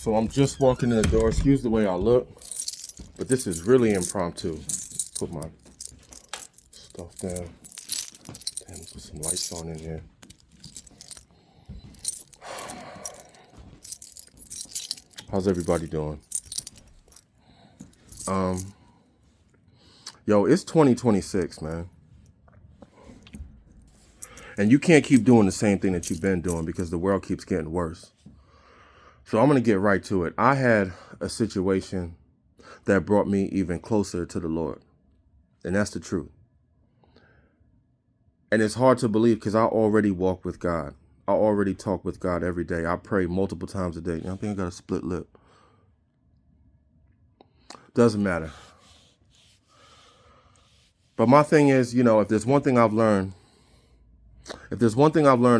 So I'm just walking in the door. Excuse the way I look, but this is really impromptu. Put my stuff down. Damn, put some lights on in here. How's everybody doing? Yo, it's 2026, man. And you can't keep doing the same thing that you've been doing because the world keeps getting worse. So I'm going to get right to it. I had a situation that brought me even closer to the Lord. And that's the truth. And it's hard to believe because I already walk with God. I already talk with God every day. I pray multiple times a day. I think I got a split lip. Doesn't matter. But my thing is, if there's one thing I've learned,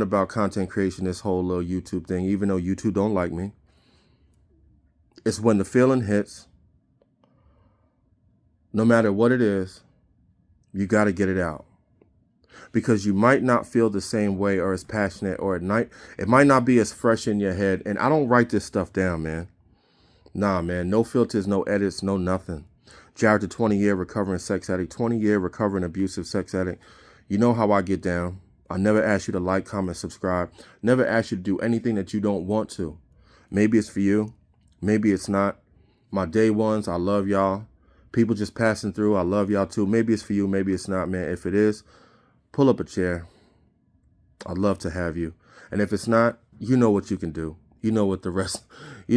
about content creation, this whole little YouTube thing, even though YouTube don't like me, it's when the feeling hits, no matter what it is, you got to get it out. Because you might not feel the same way or as passionate, or at night, it might not be as fresh in your head. And I don't write this stuff down, man. Nah, man, no filters, no edits, no nothing. Jared, the 20-year recovering sex addict, 20-year recovering abusive sex addict. You know how I get down. I never ask you to like, comment, subscribe. Never ask you to do anything that you don't want to. Maybe it's for you. Maybe it's not. My day ones, I love y'all. People just passing through, I love y'all too. Maybe it's for you. Maybe it's not, man. If it is, pull up a chair. I'd love to have you. And if it's not, you know what you can do. You know what 90% of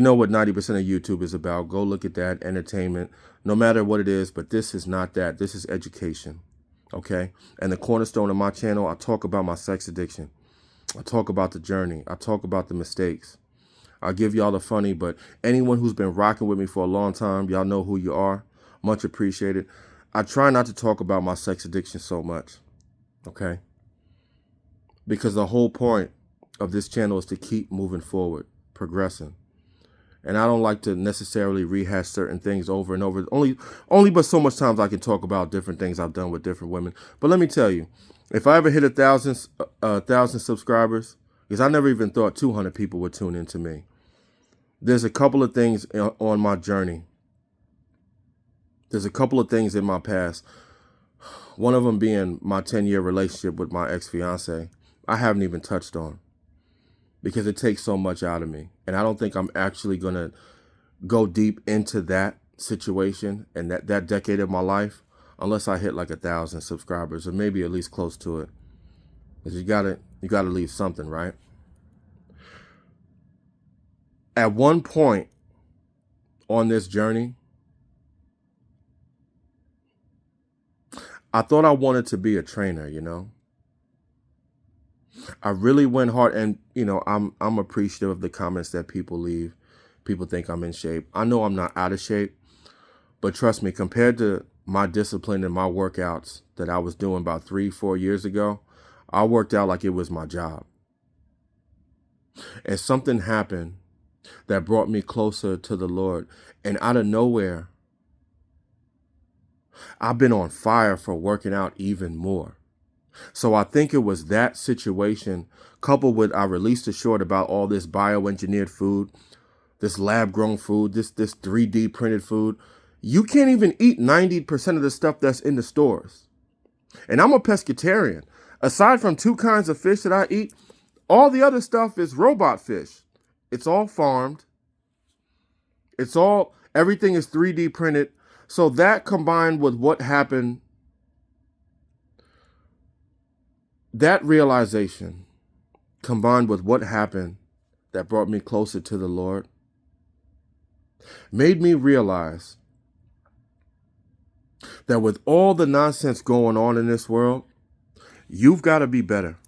YouTube is about. Go look at that, entertainment, no matter what it is. But this is not that. This is education. Okay. And the cornerstone of my channel, I talk about my sex addiction. I talk about the journey. I talk about the mistakes. I give y'all the funny, but anyone who's been rocking with me for a long time, y'all know who you are. Much appreciated. I try not to talk about my sex addiction so much. Okay. Because the whole point of this channel is to keep moving forward, progressing. And I don't like to necessarily rehash certain things over and over. Only but so much times I can talk about different things I've done with different women. But let me tell you, if I ever hit 1,000 subscribers, because I never even thought 200 people would tune into me. There's a couple of things on my journey. There's a couple of things in my past. One of them being my 10-year relationship with my ex-fiance. I haven't even touched on because it takes so much out of me. And I don't think I'm actually going to go deep into that situation and that decade of my life unless I hit like 1,000 subscribers, or maybe at least close to it. Because you gotta leave something, right? At one point on this journey, I thought I wanted to be a trainer, I really went hard, and I'm appreciative of the comments that people leave. People think I'm in shape. I know I'm not out of shape, but trust me, compared to my discipline and my workouts that I was doing about 3-4 years ago, I worked out like it was my job. And something happened that brought me closer to the Lord. And out of nowhere, I've been on fire for working out even more. So I think it was that situation coupled with I released a short about all this bioengineered food, this lab-grown food, this 3D printed food. You can't even eat 90% of the stuff that's in the stores. And I'm a pescatarian. Aside from 2 kinds of fish that I eat, all the other stuff is robot fish. It's all farmed. Everything is 3D printed. So that combined with what happened, that realization combined with what happened that brought me closer to the Lord, made me realize that with all the nonsense going on in this world, you've got to be better.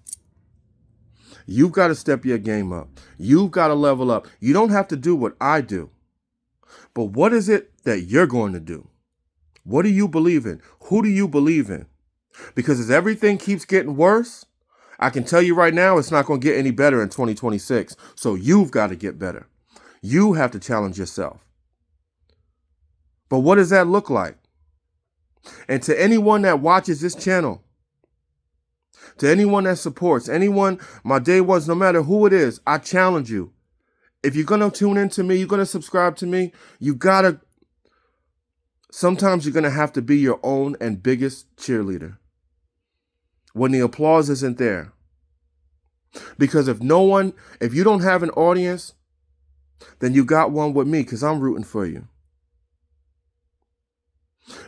You've got to step your game up. You've got to level up. You don't have to do what I do. But what is it that you're going to do? What do you believe in? Who do you believe in? Because as everything keeps getting worse, I can tell you right now, it's not going to get any better in 2026. So you've got to get better. You have to challenge yourself. But what does that look like? And to anyone that watches this channel, to anyone that supports, anyone, my day ones, no matter who it is, I challenge you. If you're going to tune into me, you're going to subscribe to me, sometimes you're going to have to be your own and biggest cheerleader when the applause isn't there. Because if you don't have an audience, then you got one with me, because I'm rooting for you.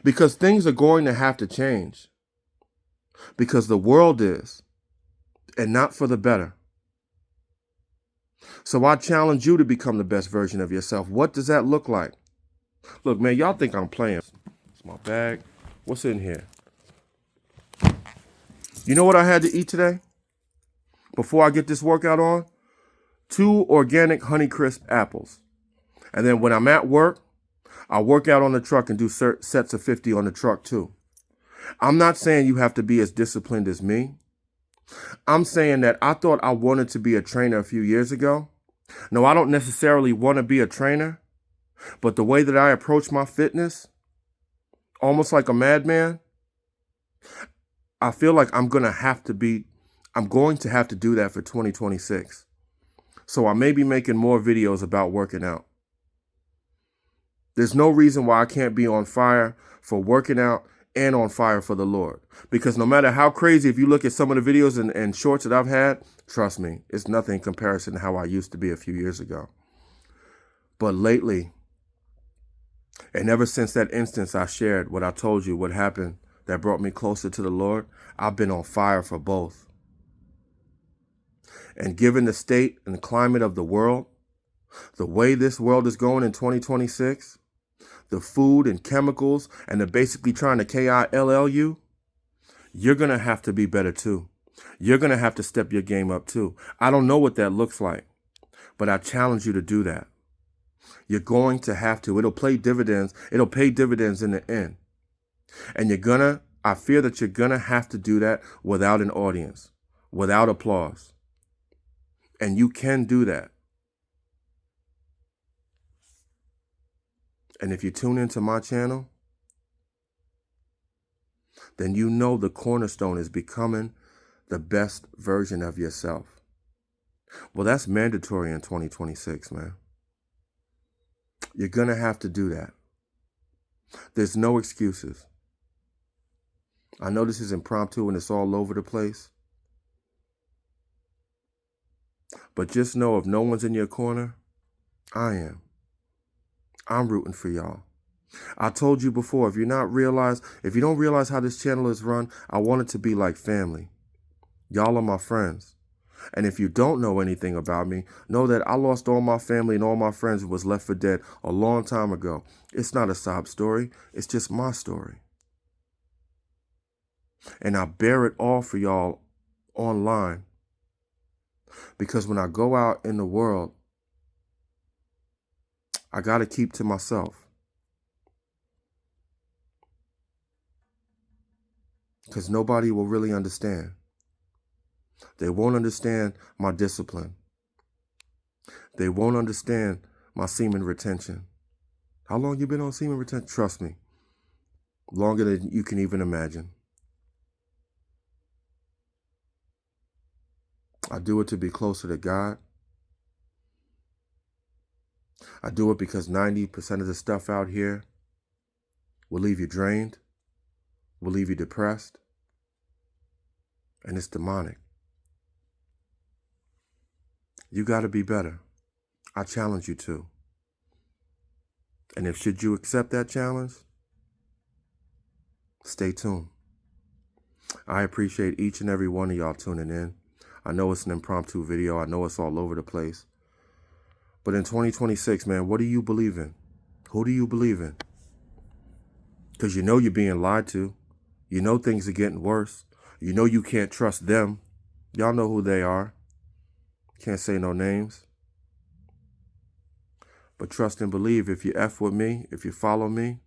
Because things are going to have to change. Because the world is, and not for the better. So I challenge you to become the best version of yourself. What does that look like? Look, man, y'all think I'm playing. It's my bag. What's in here? You know what I had to eat today? Before I get this workout on? 2 organic Honeycrisp apples. And then when I'm at work, I work out on the truck and do sets of 50 on the truck too. I'm not saying you have to be as disciplined as me. I'm saying that I thought I wanted to be a trainer a few years ago. No, I don't necessarily want to be a trainer, but the way that I approach my fitness, almost like a madman, I feel like I'm going to have to do that for 2026. So I may be making more videos about working out. There's no reason why I can't be on fire for working out and on fire for the Lord. Because no matter how crazy, if you look at some of the videos and shorts that I've had, trust me, it's nothing in comparison to how I used to be a few years ago. But lately, and ever since that instance I shared, what I told you, what happened that brought me closer to the Lord, I've been on fire for both. And given the state and the climate of the world, the way this world is going in 2026, the food and chemicals, and they're basically trying to kill you, you're going to have to be better too. You're going to have to step your game up too. I don't know what that looks like, but I challenge you to do that. You're going to have to. It'll pay dividends. It'll pay dividends in the end. And I fear that you're going to have to do that without an audience, without applause. And you can do that. And if you tune into my channel, then you know the cornerstone is becoming the best version of yourself. Well, that's mandatory in 2026, man. You're going to have to do that. There's no excuses. I know this is impromptu and it's all over the place. But just know if no one's in your corner, I am. I'm rooting for y'all. I told you before, if you don't realize how this channel is run, I want it to be like family. Y'all are my friends. And if you don't know anything about me, know that I lost all my family and all my friends and was left for dead a long time ago. It's not a sob story. It's just my story. And I bear it all for y'all online. Because when I go out in the world, I got to keep to myself. Because nobody will really understand. They won't understand my discipline. They won't understand my semen retention. How long you been on semen retention? Trust me. Longer than you can even imagine. I do it to be closer to God. I do it because 90% of the stuff out here will leave you drained, will leave you depressed, and it's demonic. You got to be better. I challenge you to. And should you accept that challenge, stay tuned. I appreciate each and every one of y'all tuning in. I know it's an impromptu video. I know it's all over the place. But in 2026, man, what do you believe in? Who do you believe in? Because you know you're being lied to. You know things are getting worse. You know you can't trust them. Y'all know who they are. Can't say no names. But trust and believe, if you F with me, if you follow me,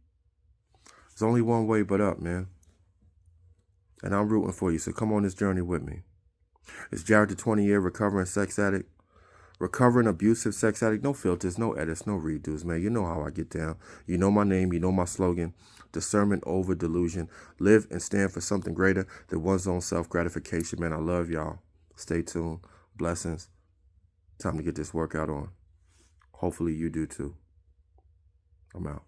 there's only one way but up, man. And I'm rooting for you, so come on this journey with me. It's Jared, the 20-year recovering sex addict. Recovering abusive sex addict. No filters, no edits, no redos, man. You know how I get down. You know my name. You know my slogan. Discernment over delusion. Live and stand for something greater than one's own self-gratification, man. I love y'all. Stay tuned. Blessings. Time to get this workout on. Hopefully you do too. I'm out.